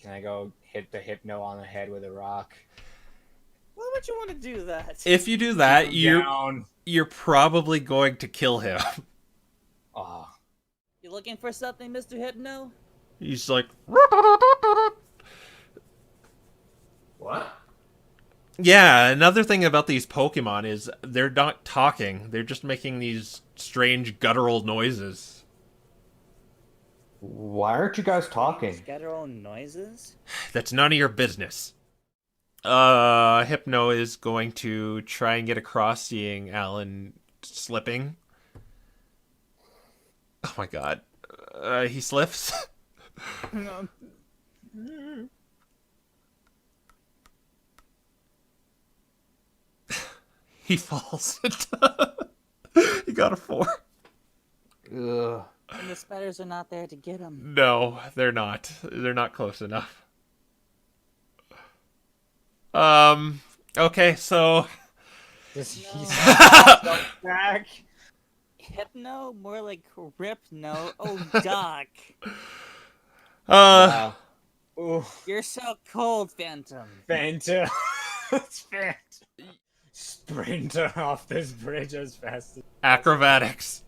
Can I go hit the Hypno on the head with a rock? Why would you want to do that? If you do that, Down. you're probably going to kill him. Oh. You looking for something, Mr. Hypno? He's like, What? yeah, another thing about these Pokemon is they're not talking. They're just making these strange guttural noises. Why aren't you guys talking? Guttural noises? That's none of your business. Hypno is going to try and get across seeing Alan slipping. Oh my god. He slips. He falls. He got a 4. Ugh. And the spiders are not there to get him. No, they're not. They're not close enough. Okay, so... Does he No. back? Hypno? More like RIPno. Oh, Doc. Wow. Ooh. You're so cold, Phantom. Phantom. It's Phantom. Sprinter off this bridge as fast as... Acrobatics.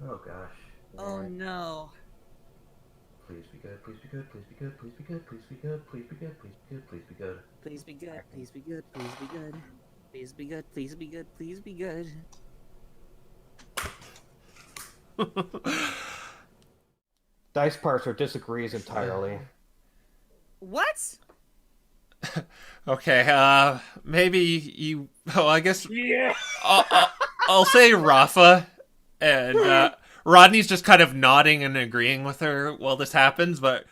Oh gosh. Oh, no. Please be good, please be good, please be good, please be good, please be good, please be good, please be good, please be good. Please be good, please be good, please be good. Please be good, please be good, please be good. DiceParser disagrees entirely. What? Okay, maybe you... Oh, I guess... Yeah! I'll say Raffa, and Rodney's just kind of nodding and agreeing with her while this happens, but...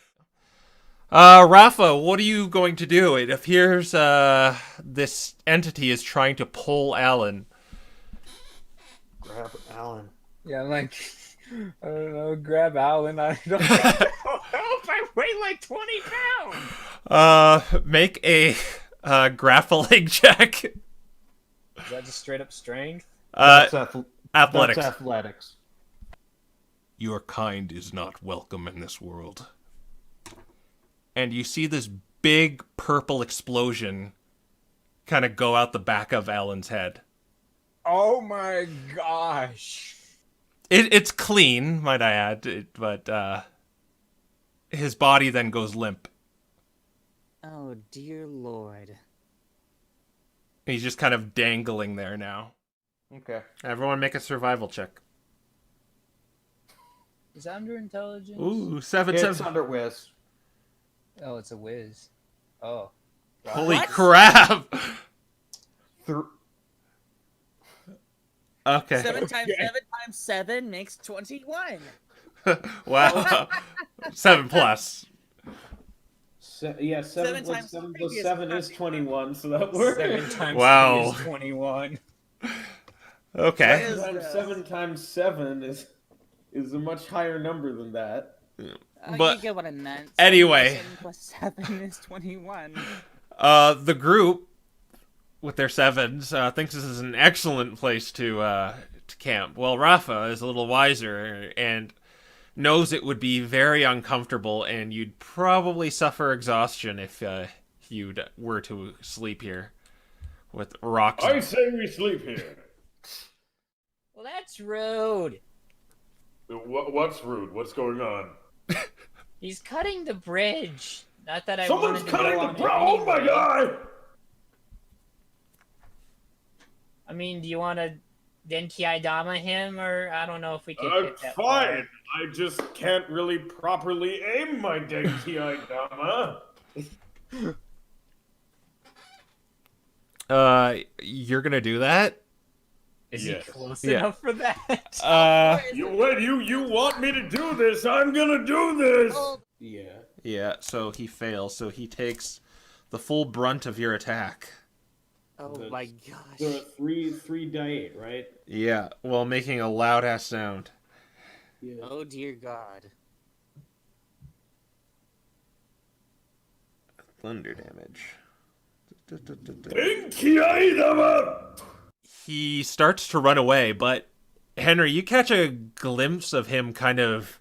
Raffa, what are you going to do? It appears, this entity is trying to pull Alan. Grab Alan. Yeah, I'm like, I don't know, grab Alan. I don't help. I weigh like 20 pounds. Make a, grappling check. Is that just straight up strength? That's Athletics. That's athletics. Your kind is not welcome in this world. And you see this big purple explosion kind of go out the back of Alan's head. Oh my gosh. It's clean, might I add, but his body then goes limp. Oh, dear Lord. He's just kind of dangling there now. Okay. Everyone make a survival check. Is that under intelligence? Ooh, 7. It's under whiz. Oh, it's a whiz. Oh. Holy What? crap! Okay. 7 times 7 times 7 makes 21. Wow. 7 plus. Yeah, 7 plus times 7 plus previous 7 is copy. 21, so that works. 7 times Wow. 3 is 21. Okay. What is 7 times 7 is a much higher number than that. But you get what I meant. anyway. 7 plus 7 is 21. The group, with their 7s, thinks this is an excellent place to camp. Well, Raffa is a little wiser and knows it would be very uncomfortable and you'd probably suffer exhaustion if you were to sleep here with rocks. I say we sleep here. Well, that's rude. What's rude? What's going on? He's cutting the bridge. Not that I Someone's wanted to cutting go the on it bro! Oh my anyway. god! I mean, do you want to Denki Dama him, or I don't know if we could get that Fine. I just can't really properly aim my Denki Dama. You're gonna do that? Is Yes. he close Yeah. enough for that? You want me to do this? I'm gonna do this. Oh, Yeah. Yeah, so he fails, so he takes the full brunt of your attack. oh That's- my gosh. So 3 die 8, right? Yeah, while making a loud ass sound. Yeah. Oh dear God. Thunder damage. Denki Dama! He starts to run away, but Henry, you catch a glimpse of him kind of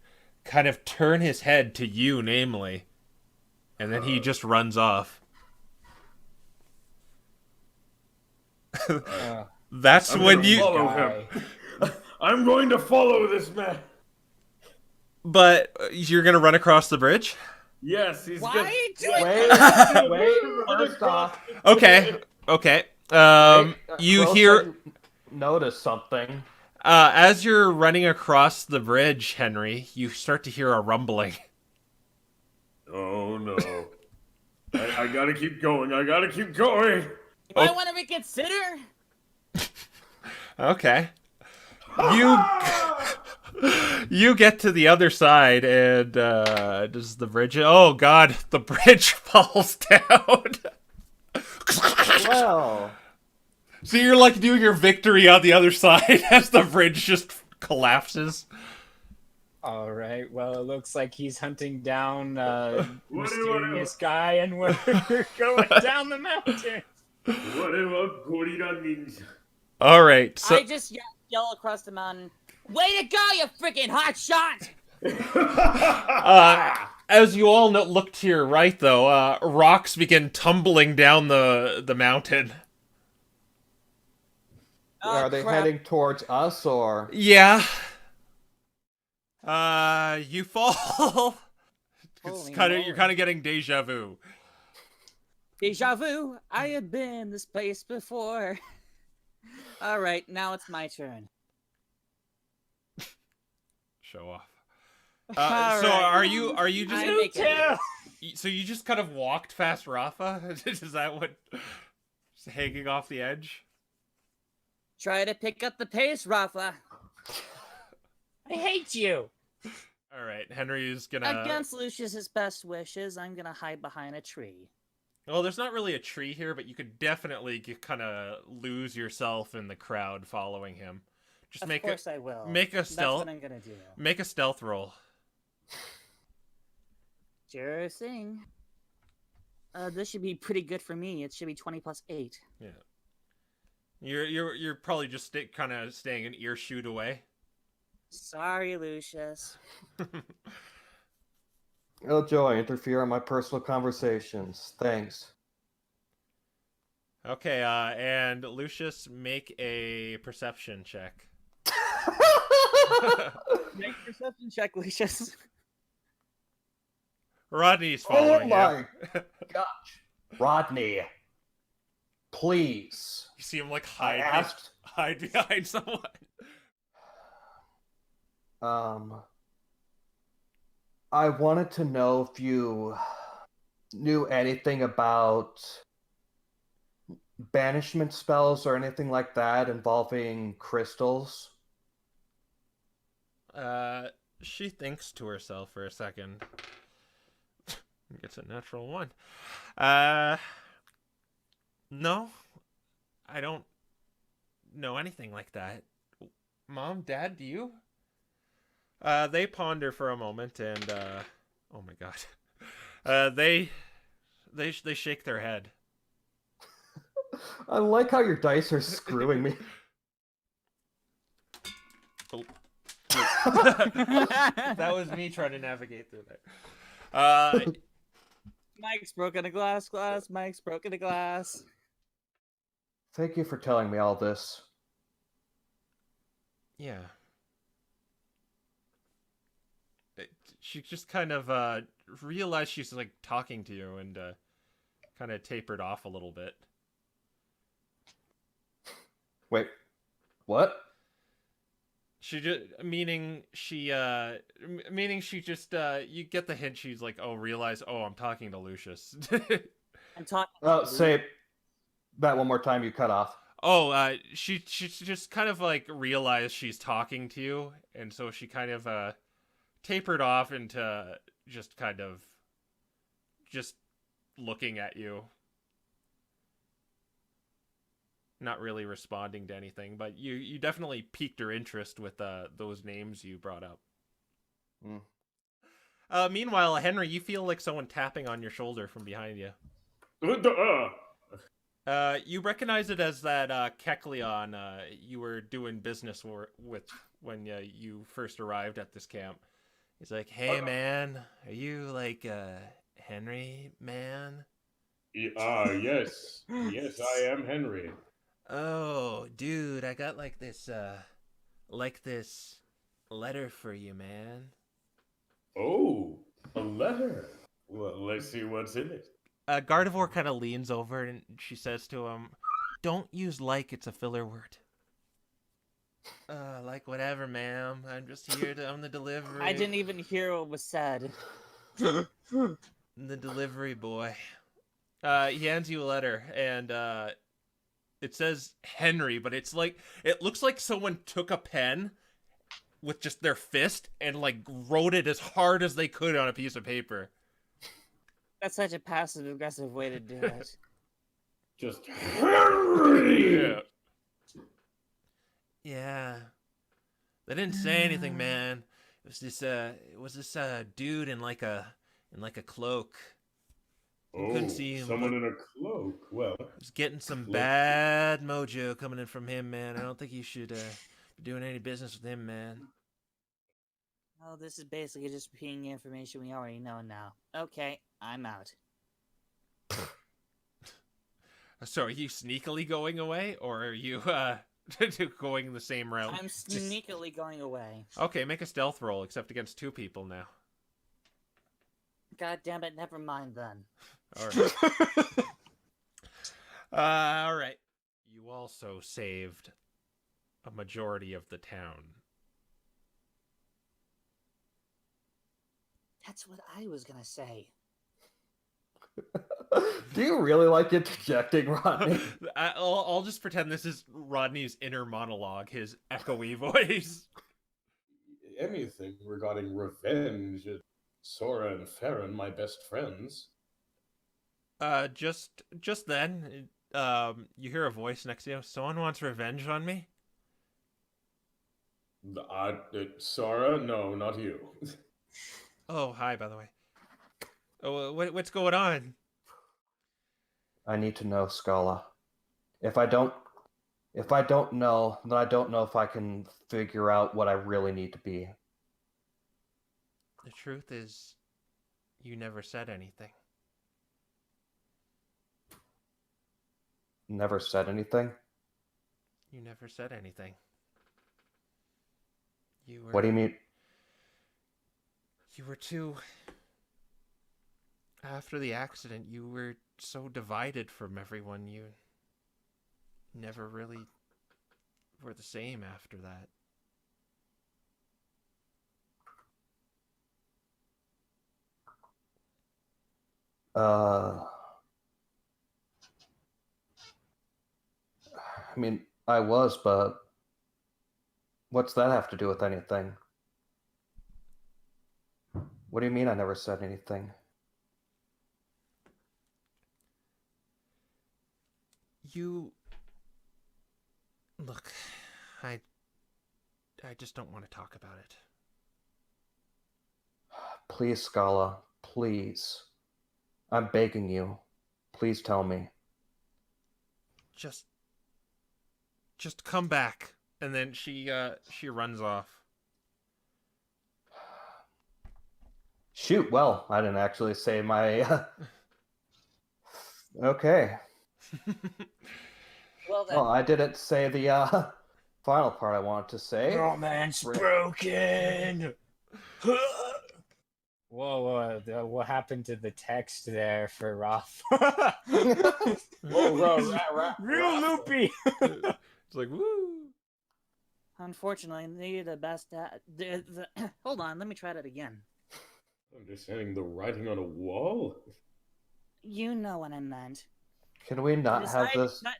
turn his head to you, namely. And then he just runs off. That's I'm when gonna you... follow guy. him. I'm going to follow this man. But you're going to run across the bridge? Yes, he's Why gonna... are you doing Wait, Run first across off, the Okay. Okay. You Quill hear... said notice something. as you're running across the bridge, Henry, you start to hear a rumbling. Oh no. I gotta keep going. I gotta keep going. You might want to reconsider. Okay. You get to the other side, and does the bridge... Oh, God, the bridge falls down. Well, So you're, like, doing your victory on the other side as the bridge just collapses. All right. Well, it looks like he's hunting down What do mysterious guy, and we're going down the mountain. Whatever, gorilla ninja. All right, so... I just yell across the mountain. Way to go, you freaking hot shot! As you all look to your right, though, rocks begin tumbling down the mountain. are they crap. heading towards us or? Yeah. You fall. Holy You're moly. kind of getting deja vu. Deja vu. I have been this place before. All right, now it's my turn. Show off. All So right. are you just I make it. so you just kind of walked past Raffa? Is that what? Just hanging off the edge? Try to pick up the pace, Raffa. I hate you. All right, Henry's gonna. Against Lucius's best wishes, I'm gonna hide behind a tree. Well, there's not really a tree here, but you could definitely kind of lose yourself in the crowd following him. Just Of make course I will. make a stealth. That's what I'm gonna do. Make a stealth roll. Sure thing. This should be pretty good for me. It should be 20 plus 8. Yeah. You're probably just kind of staying an earshoot away. Sorry, Lucius. Oh, Joey, interfere in my personal conversations. Thanks. Okay, and Lucius, make a perception check. Make a perception check, Lucius. Rodney's Oh following my you. gosh. Rodney, please. You see him like I asked. hide behind someone. I wanted to know if you knew anything about banishment spells or anything like that involving crystals. She thinks to herself for a second. Gets a natural 1. No, I don't know anything like that. Mom, Dad, do you? They ponder for a moment and, oh my god. They shake their head. I like how your dice are screwing me. Oh. That was me trying to navigate through that. Mike's broken a glass. Mike's broken a glass. Thank you for telling me all this. Yeah. She just kind of realized she's like talking to you and kind of tapered off a little bit. Wait, what? She just meaning she just you get the hint. She's like, oh, I'm talking to Lucius. I'm talking. Oh, say that one more time. You cut off. Oh, she just kind of like realized she's talking to you, and so she kind of tapered off into just kind of just looking at you. Not really responding to anything, but you definitely piqued her interest with those names you brought up. Meanwhile, Henry, you feel like someone tapping on your shoulder from behind you. You recognize it as that Kecleon you were doing business with when you first arrived at this camp. He's like, hey man, are you like Henry, man? Yes. Yes, I am Henry. Oh, dude, I got like this letter for you, man. Oh, a letter. Well, let's see what's in it. Gardevoir kind of leans over and she says to him, "Don't use like it's a filler word." Like whatever, ma'am. I'm just here to own the delivery. I didn't even hear what was said. The delivery boy. He hands you a letter, and it says Henry, but it looks like someone took a pen with just their fist and like wrote it as hard as they could on a piece of paper. That's such a passive aggressive way to do it. Just Henry. Yeah. Yeah. They didn't say anything, man. It was this dude in like a cloak. You couldn't see him. Someone in a cloak. Well, He's getting some bad mojo coming in from him, man. I don't think you should be doing any business with him, man. Oh, this is basically just repeating information we already know now. Okay, I'm out. So are you sneakily going away, or are you going the same route? I'm sneakily going away. Okay, make a stealth roll, except against 2 people now. God damn it, never mind then. Alright. Alright. You also saved a majority of the town. That's what I was gonna say. Do you really like interjecting, Rodney? I'll just pretend this is Rodney's inner monologue, his echoey voice. anything regarding revenge. Sora and Farron, my best friends. Just then, you hear a voice next to you. Someone wants revenge on me? Sora? No, not you. Oh, hi, by the way. Oh, what's going on? I need to know, Scala. If I don't know, then I don't know if I can figure out what I really need to be. The truth is, you never said anything. Never said anything? You never said anything. You were... What do you mean? You were too... After the accident, you were so divided from everyone. You never really were the same after that. I mean, I was, but what's that have to do with anything? What do you mean I never said anything? Look, I just don't want to talk about it. Please, Scala, please. I'm begging you. Please tell me. Just come back. And then she runs off. Shoot, well, I didn't actually say my... Okay. Well then, Well, I didn't say the final part I wanted to say. Romance broken. Whoa, what happened to the text there for Raffa? Real loopy. It's like, woo! unfortunately, needed the best. Hold on, let me try that again. Understanding the writing on a wall? You know what I meant. Can we not have this? What?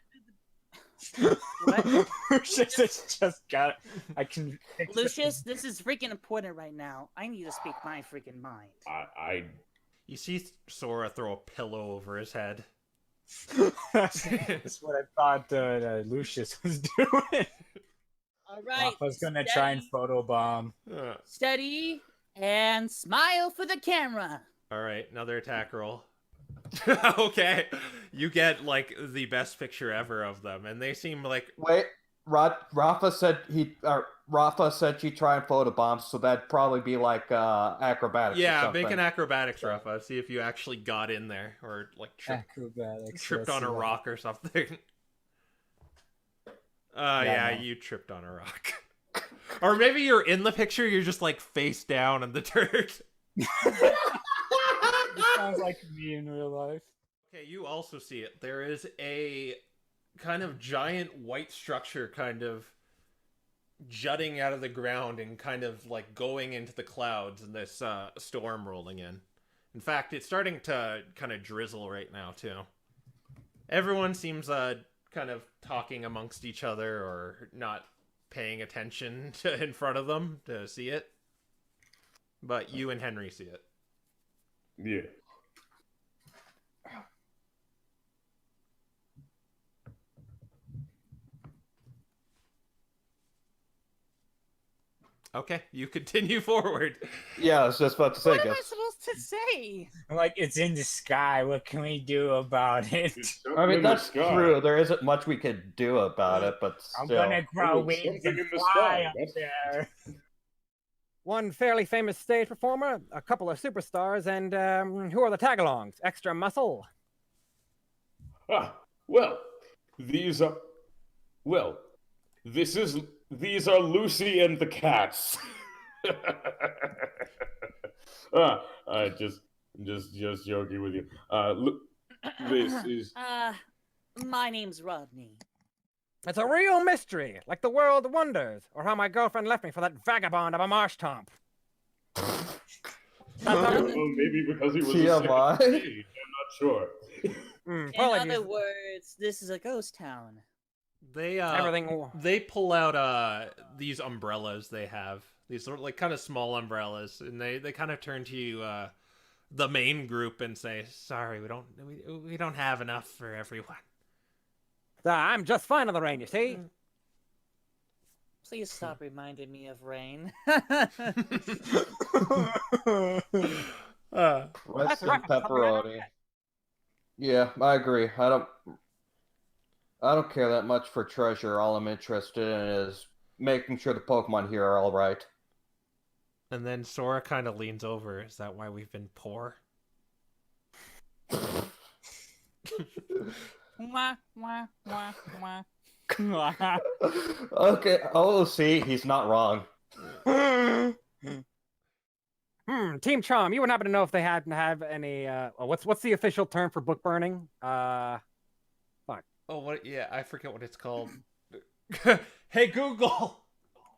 Lucius has just got. I can. Lucius, this is freaking important right now. I need to speak my freaking mind. You see Sora throw a pillow over his head. That's what I thought Lucius was doing. All right. I was gonna try and photobomb. Steady and smile for the camera. All right, another attack roll. Okay, you get like the best picture ever of them, and they seem like Wait, Raffa said she'd try and photobomb, so that'd probably be like acrobatics. Yeah, or something. make an acrobatics, Raffa. See if you actually got in there or like Acrobatics. tripped let's on a see what- rock or something. Yeah, no. You tripped on a rock. Or maybe you're in the picture, you're just like face down in the dirt. It sounds like me in real life. Okay, you also see it. There is a kind of giant white structure kind of jutting out of the ground and kind of like going into the clouds and this storm rolling in. In fact, it's starting to kind of drizzle right now too. Everyone seems kind of talking amongst each other or not paying attention to in front of them to see it. But you and Henry see it. Yeah. Okay, you continue forward. Yeah, I was just about to say. What am I Guess. supposed to say? I'm like, it's in the sky. What can we do about it? It's I something mean, in the that's sky. true. There isn't much we could do about it, but I'm still. gonna grow Oh, wings something and in the fly sky. up That's- there. One fairly famous stage performer, a couple of superstars, and who are the tagalongs? Extra muscle? Ah, well, these are Lucy and the cats. I just joking with you. This is My name's Rodney. It's a real mystery, like the world wonders, or how my girlfriend left me for that vagabond of a marsh tomp. well, maybe because he was a TMI? second stage, I'm not sure. In Apologies. other words, this is a ghost town. They Everything. they pull out these umbrellas they have. These sort of like kind of small umbrellas, and they kind of turn to you, the main group, and say, "Sorry, we don't have enough for everyone." I'm just fine on the rain, you see. Please stop reminding me of Rayne. Rice and right. pepperoni. Yeah, I agree. I don't care that much for treasure. All I'm interested in is making sure the Pokemon here are all right. And then Sora kind of leans over. Is that why we've been poor? Wah, wah, wah, wah. Okay. Oh, see, he's not wrong. Team Charm, you wouldn't happen to know if they had to have any, what's the official term for book burning? Oh, what? Yeah, I forget what it's called. Hey, Google.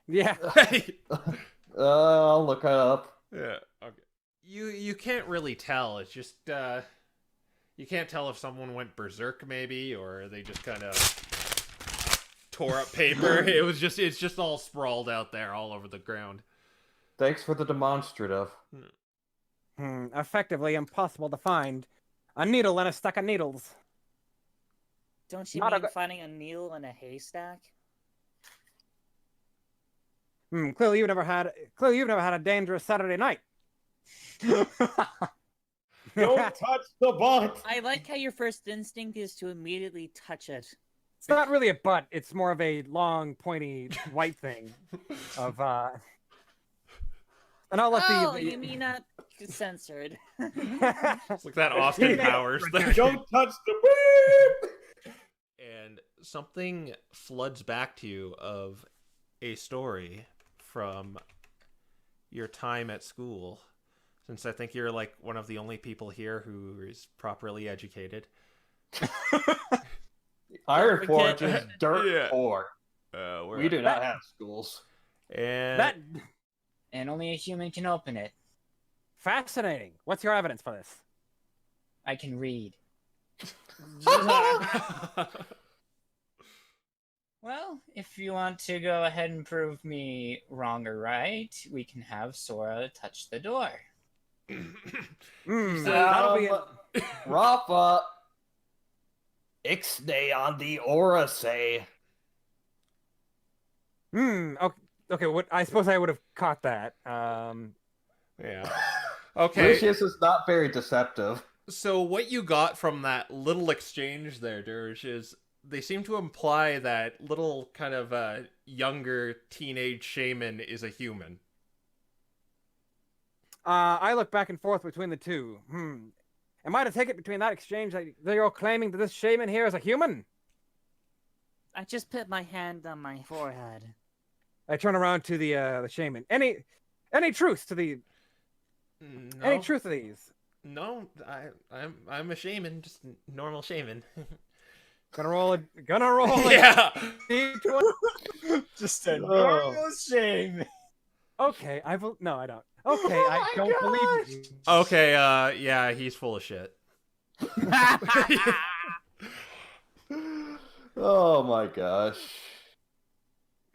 Yeah. Hey. I'll look it up. Yeah. Okay. You can't really tell. It's just you can't tell if someone went berserk maybe, or they just kind of tore up paper. It's just all sprawled out there all over the ground. Thanks for the demonstrative. Effectively impossible to find. A needle and a stack of needles. Don't you Not a mean go- finding a needle in a haystack? Clearly you've never had a dangerous Saturday night. Don't touch the butt. I like how your first instinct is to immediately touch it. It's not really a butt. It's more of a long, pointy, white thing. And I'll let Oh, you mean not censored? It's like that Austin Powers thing. Don't touch the beep. And something floods back to you of a story from your time at school, since I think you're like one of the only people here who is properly educated. Iron forget- Forge is dirt Yeah. poor. We do not have schools. And That And only a human can open it. fascinating. What's your evidence for this? I can read. Well, if you want to go ahead and prove me wrong or right, we can have Sora touch the door. That'll be Raffa. Ixnay on the aura say. Okay. What? I suppose I would have caught that. yeah. Okay. Lucius is not very deceptive. So what you got from that little exchange there, Dirge, is they seem to imply that little kind of younger teenage shaman is a human. I look back and forth between the two. Am I to take it between that exchange that you're claiming that this shaman here is a human? I just put my hand on my forehead. I turn around to the shaman. Any truth to the? No. Any truth to these? No, I'm a shaman, just a normal shaman. Gonna roll it. Yeah. D20. Just a normal shame. Okay, no, I don't. Okay, I don't believe you. Okay, yeah, he's full of shit. Oh my gosh.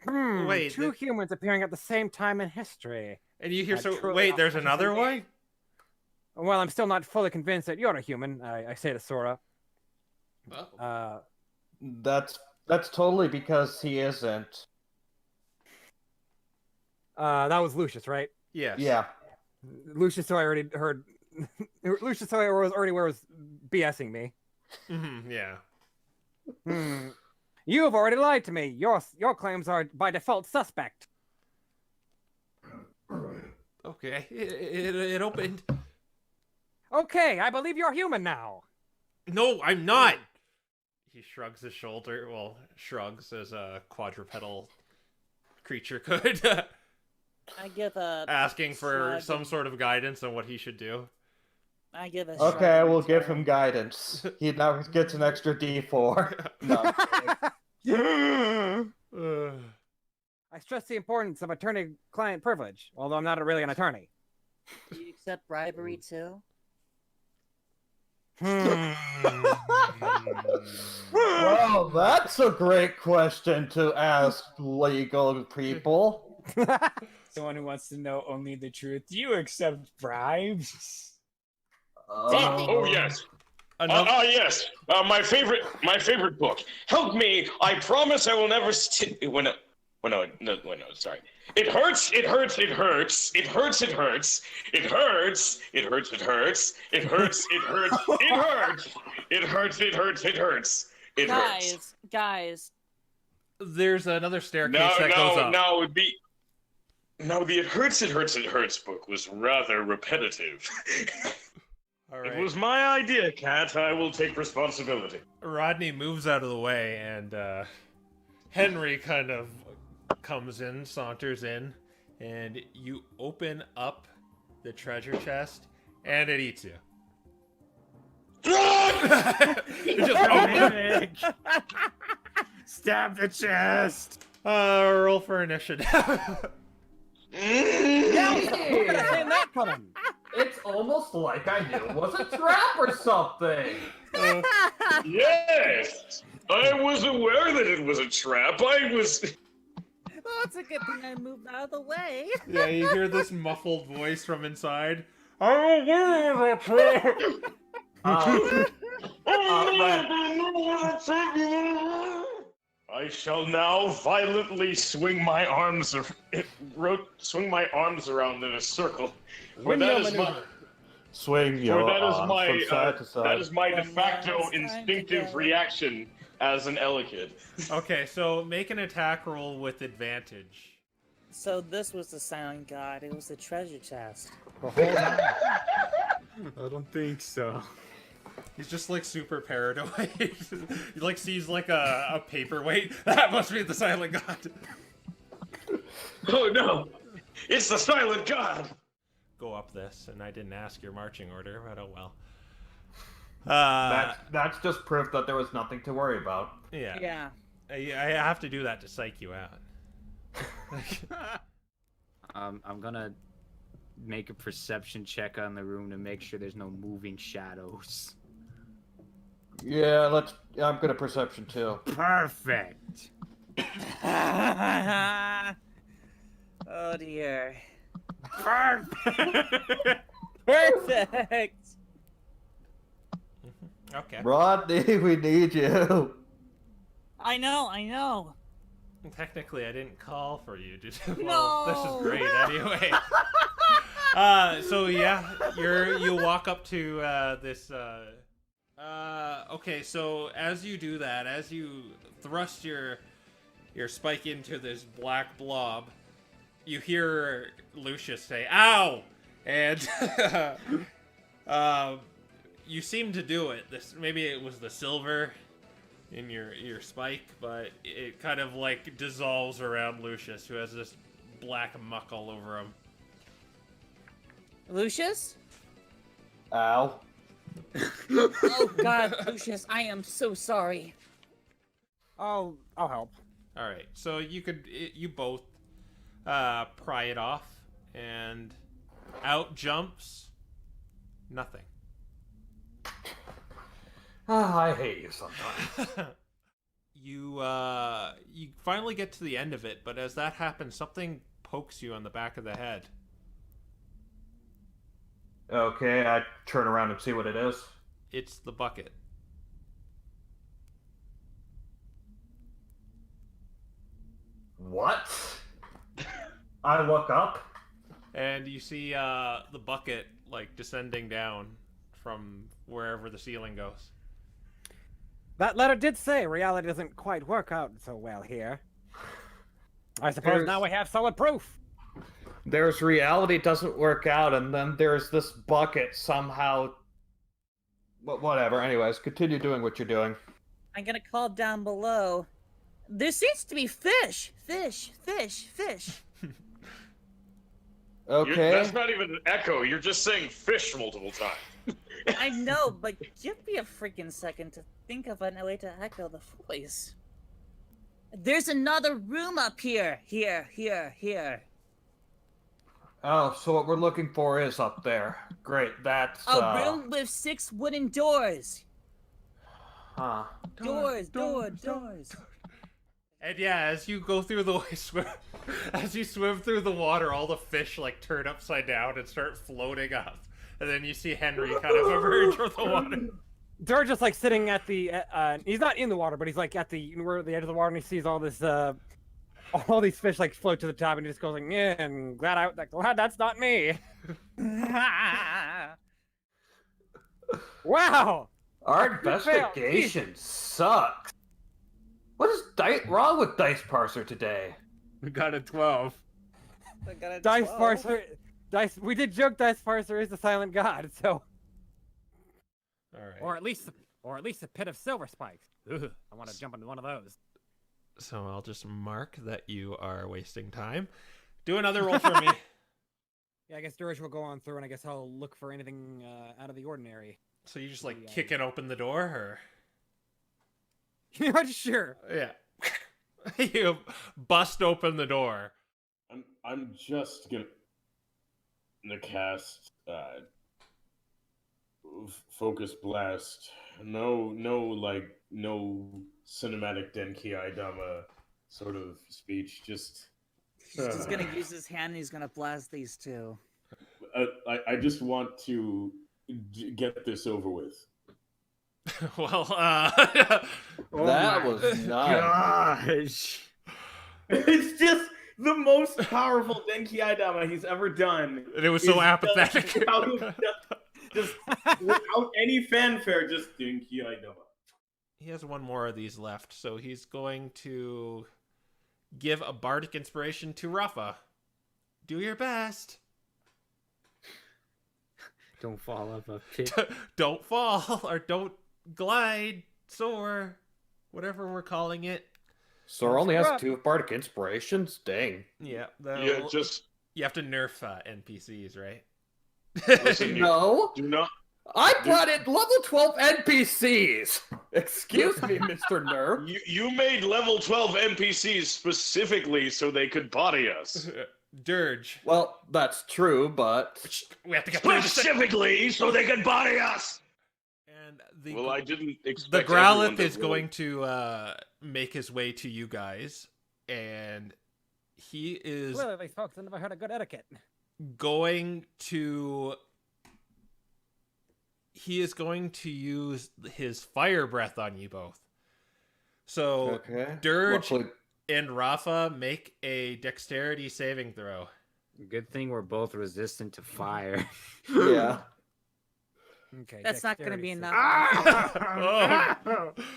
Wait, two humans appearing at the same time in history. And you hear That's so true. wait, there's another one? Well, I'm still not fully convinced that you're a human. I say to Sora. That's totally because he isn't. That was Lucius, right? Yes. Yeah. Lucius, who I already heard. Lucius, who I was already was BSing me. Yeah. You have already lied to me. Your claims are by default suspect. Okay. It opened. Okay, I believe you're human now. No, I'm not. He shrugs his shoulder. Well, shrugs as a quadrupedal creature could. I give a Asking for shrug some and- sort of guidance on what he should do. I give a Okay, shrug I in will give return. him guidance. He now gets an extra D4. No. I stress the importance of attorney-client privilege, although I'm not really an attorney. Do you accept bribery too? Well, that's a great question to ask legal people. Someone who wants to know only the truth. Do you accept bribes? Oh yes. Yes. My favorite book. Help me. I promise I will never no, sorry. It hurts, it hurts, it hurts. It hurts, it hurts. It hurts, it hurts, it hurts. It hurts, it hurts, it hurts. It hurts, it hurts, it hurts. It hurts. Guys. There's another staircase that goes up. No, the it hurts, it hurts book was rather repetitive. All right. It was my idea, Cat. I will take responsibility. Rodney moves out of the way, and Henry kind of comes in, saunters in, and you open up the treasure chest, and it eats you. It just Stab the chest. roll for initiative. Yeah, who could have seen that coming? It's almost like I knew it was a trap or something. Yes! I was aware that it was a trap. Oh, it's a good thing I moved out of the way. Yeah, you hear this muffled voice from inside. I shall now violently swing my arms around in a circle. For that is my Swing your arms from side to side. that is my de facto Last time instinctive together. reaction as an Elekid. Okay, so make an attack roll with advantage. So this was the silent god. It was the treasure chest. I don't think so. He's just like super paranoid. He like sees like a paperweight. That must be the silent god. Oh no! It's the silent god! Go up this, and I didn't ask your marching order, but oh well. That's just proof that there was nothing to worry about. Yeah. Yeah. I have to do that to psych you out. I'm gonna make a perception check on the room to make sure there's no moving shadows. Yeah, I'm gonna perception too. Perfect. Oh dear. Perfect. Perfect. Okay. Rodney, we need you. I know. Technically, I didn't call for you. Just No! This is great anyway. So yeah, you walk up to this Okay, so as you do that, as you thrust your spike into this black blob, you hear Lucius say, "Ow!" And you seem to do it. Maybe it was the silver in your spike, but it kind of like dissolves around Lucius, who has this black muck all over him. Lucius? Ow. Oh God, Lucius, I am so sorry. I'll help. All right, so you both pry it off, and out jumps nothing. I hate you sometimes. You finally get to the end of it, but as that happens, something pokes you on the back of the head. Okay, I turn around and see what it is. It's the bucket. What? I look up. And you see the bucket like descending down from wherever the ceiling goes. That letter did say reality doesn't quite work out so well here. I suppose now we have solid proof. There's reality doesn't work out, and then there's this bucket somehow. But whatever. Anyways, continue doing what you're doing. I'm gonna call down below. There seems to be fish. Fish. Okay. That's not even an echo. You're just saying fish multiple times. I know, but give me a freaking second to think of a way to echo the voice. There's another room up here. Here. Oh, so what we're looking for is up there. Great, that's A room with 6 wooden doors. Huh. Doors. And yeah, as you go through the as you swim through the water, all the fish like turn upside down and start floating up. And then you see Henry kind of emerge from the water. They're just like sitting at the. He's not in the water, but he's like at the edge of the water, and he sees all this. All these fish like float to the top, and he just goes like, "Yeah, and glad that's not me." Wow. Our investigation sucks. What is wrong with DiceParser today? We got a 12. I got a 12. DiceParser. We did joke DiceParser is the silent god, so. All right. Or at least the pit of silver spikes. Ugh, I want to jump into one of those. So I'll just mark that you are wasting time. Do another roll for me. Yeah, I guess Durish will go on through, and I guess I'll look for anything out of the ordinary. So you just like kicking open the door, or? You know, sure. Yeah. You bust open the door. I'm just gonna cast Focus Blast. No cinematic Denki Aidama sort of speech. He's just gonna use his hand and he's gonna blast these two. I just want to get this over with. Well, that was nice. Gosh. It's just the most powerful Denki Aidama he's ever done. And it was so apathetic. Just without any fanfare, just Denki Aidama. He has one more of these left, so he's going to give a bardic inspiration to Raffa. Do your best. Don't fall off a pit. Don't fall, or don't glide, soar, whatever we're calling it. Soar only has 2 bardic inspirations? Dang. Yeah. You have to nerf NPCs, right? Listen, No. Do not. I brought in level 12 NPCs! Excuse me, Mr. Nerf. You made level 12 NPCs specifically so they could body us. Dirge. Well, that's true, but... We have to get Specifically so they could body us! And Well, I didn't expect the Growlithe everyone to is roll. going to make his way to you guys, and he is Clearly, these folks have never heard of good etiquette. going to use his fire breath on you both. So Okay. Dirge Luckily- and Raffa make a dexterity saving throw. Good thing we're both resistant to fire. Yeah. Okay. That's not going to be enough.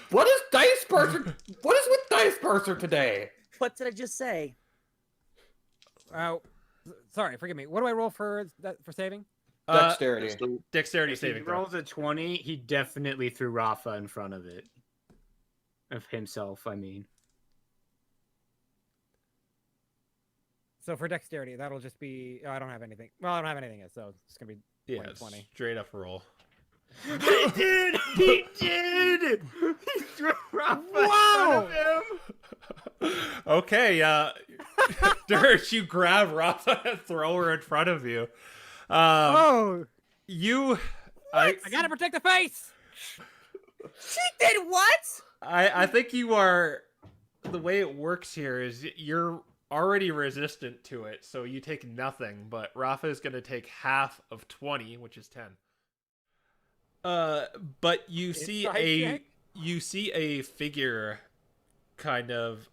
What is DiceParser? What is with DiceParser today? What did I just say? Oh, sorry, forgive me. What do I roll for saving? Dexterity. Dexterity If saving he throw. rolls a 20, he definitely threw Raffa in front of it. Of himself, I mean. So for dexterity, that'll just be. Oh, I don't have anything. Well, I don't have anything yet, so it's gonna be 20. Straight up roll. He did! He did! He threw Raffa in front of him! Okay, Dirge, you grab Raffa and throw her in front of you. You... I gotta protect the face! She did what? I think you are... The way it works here is you're already resistant to it, so you take nothing, but Raffa is going to take half of 20, which is 10. But you see a figure kind of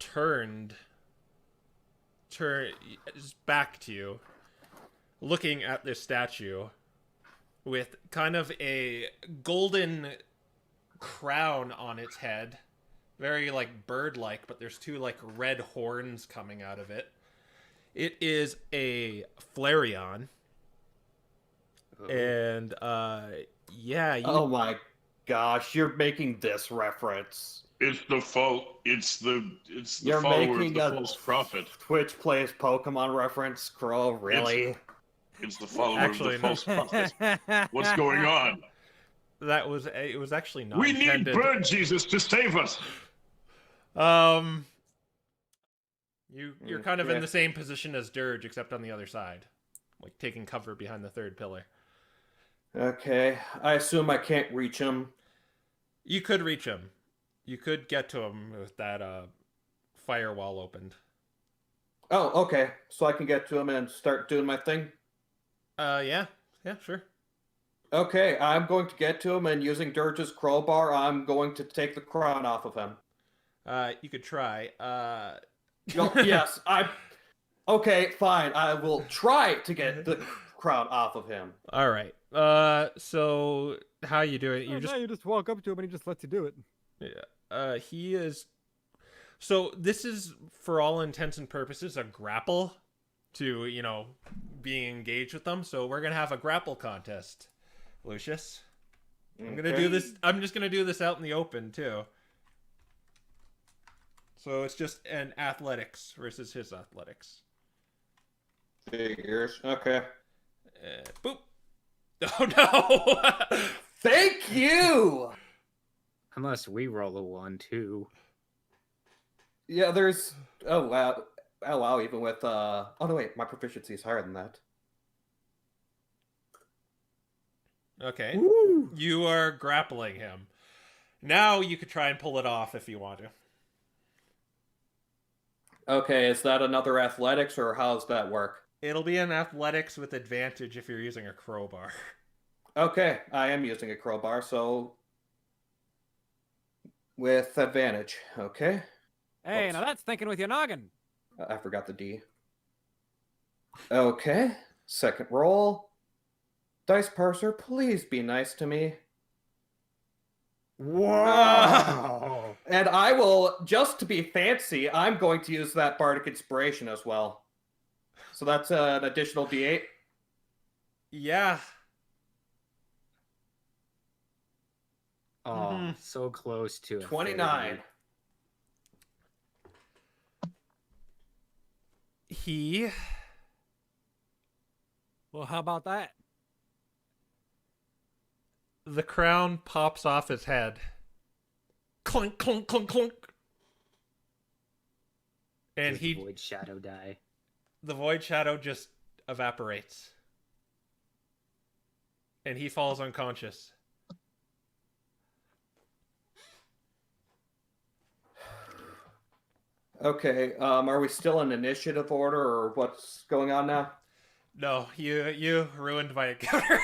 turn back to you, looking at this statue with kind of a golden crown on its head, very like bird-like, but there's two like red horns coming out of it. It is a Flareon. And yeah, Oh my gosh, you're making this reference. It's the You're follower of making the a false prophet. Twitch plays Pokemon reference, Crow, really? It's the follower Actually, of the false prophet. What's going on? it was actually not We intended. need Bird Jesus to save us. You're kind of in the same position as Dirge, except on the other side, like taking cover behind the third pillar. Okay, I assume I can't reach him. You could reach him. You could get to him with that firewall opened. Oh, okay. So I can get to him and start doing my thing? Yeah, sure. Okay, I'm going to get to him, and using Dirge's crowbar, I'm going to take the crown off of him. You could try. Yes, Okay, fine. I will try to get the crown off of him. All right. So how you doing? You just walk up to him and he just lets you do it. Yeah. He is. So this is, for all intents and purposes, a grapple to, being engaged with them. So we're gonna have a grapple contest, Lucius. I'm gonna do this. I'm just gonna do this out in the open too. So it's just an athletics versus his athletics. Figures. Okay. Boop. Oh no! Thank you! Unless we roll a 1, too. Yeah, there's... Oh, wow. Oh, wow, even with... Oh, no, wait. My proficiency is higher than that. Okay. Woo! You are grappling him. Now you could try and pull it off if you want to. Okay, is that another athletics, or how does that work? It'll be an athletics with advantage if you're using a crowbar. Okay, I am using a crowbar, so... With advantage, okay? Hey, Whoops. now that's thinking with your noggin. I forgot the D. Okay, second roll. DiceParser, please be nice to me. Wow! And I will, just to be fancy, I'm going to use that Bardic Inspiration as well. So that's an additional D8. Yeah. Oh, so close to it. 29. He... Well, how about that? The crown pops off his head. Clunk, clunk, clunk, clunk. And Does the Void Shadow die? The Void Shadow just evaporates. And he falls unconscious. Okay, are we still in initiative order, or what's going on now? No, you ruined my encounter.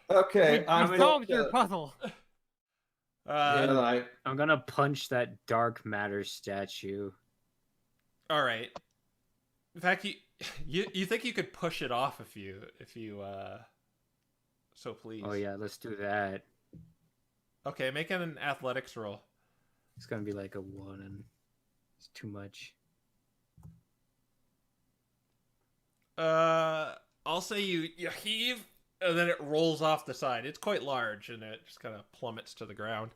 Okay, I've solved your puzzle. I'm gonna punch that dark matter statue. All right. In fact, You think you could push it off if you so please. Oh yeah, let's do that. Okay, make an athletics roll. It's gonna be like a 1, and it's too much. I'll say you heave, and then it rolls off the side. It's quite large, and it just kind of plummets to the ground.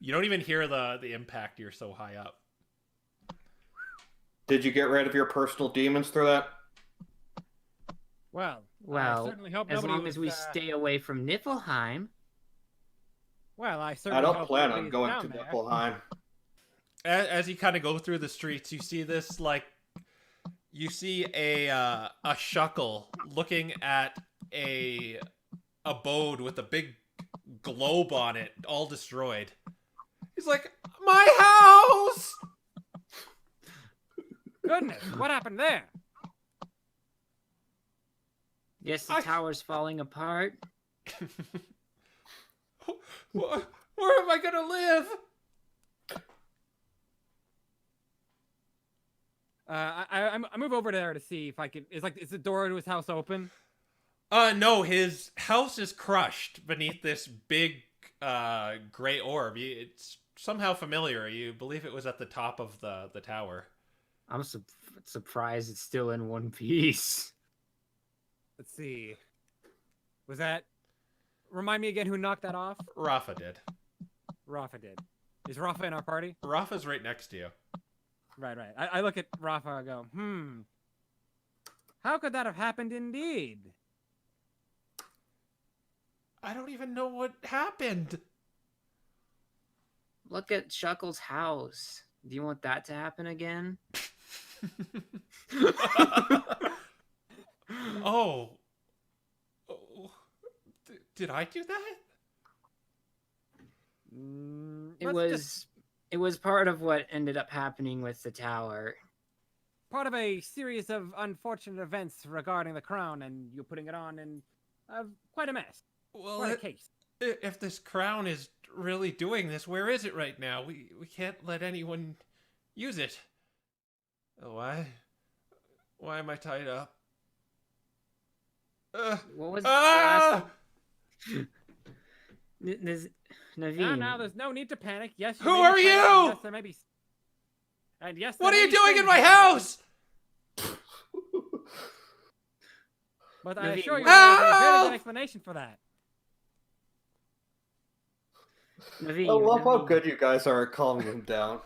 You don't even hear the impact. You're so high up. Did you get rid of your personal demons through that? Well, I Well, certainly hope as nobody long was, as we stay away from Niflheim. Well, I certainly I don't hope plan on nobody's going down to there. Niflheim. As you kind of go through the streets, you see this you see a shuckle looking at a abode with a big globe on it, all destroyed. He's like, my house! Goodness, what happened there? Yes, the tower's falling apart. Where am I gonna live? I move over there to see if I can. Is the door to his house open? No, his house is crushed beneath this big gray orb. It's somehow familiar. You believe it was at the top of the tower. I'm surprised it's still in one piece. Let's see. Was that? Remind me again who knocked that off? Raffa did. Raffa did. Is Raffa in our party? Raffa's right next to you. Right. I look at Raffa and go, how could that have happened indeed? I don't even know what happened. Look at Shuckle's house. Do you want that to happen again? Oh. Did I do that? It was part of what ended up happening with the tower. Part of a series of unfortunate events regarding the crown, and you putting it on, and quite a mess. Well, quite a case. If this crown is really doing this, where is it right now? We can't let anyone use it. Why am I tied up? What was the last... Naveen. Now, there's no need to panic. Yes. Who are you? Yes, there may be. And yes. What are you doing in my house? But I Naveen, assure you, there's a very good explanation for that. Naveen, I love how Naveen. good you guys are at calming him down.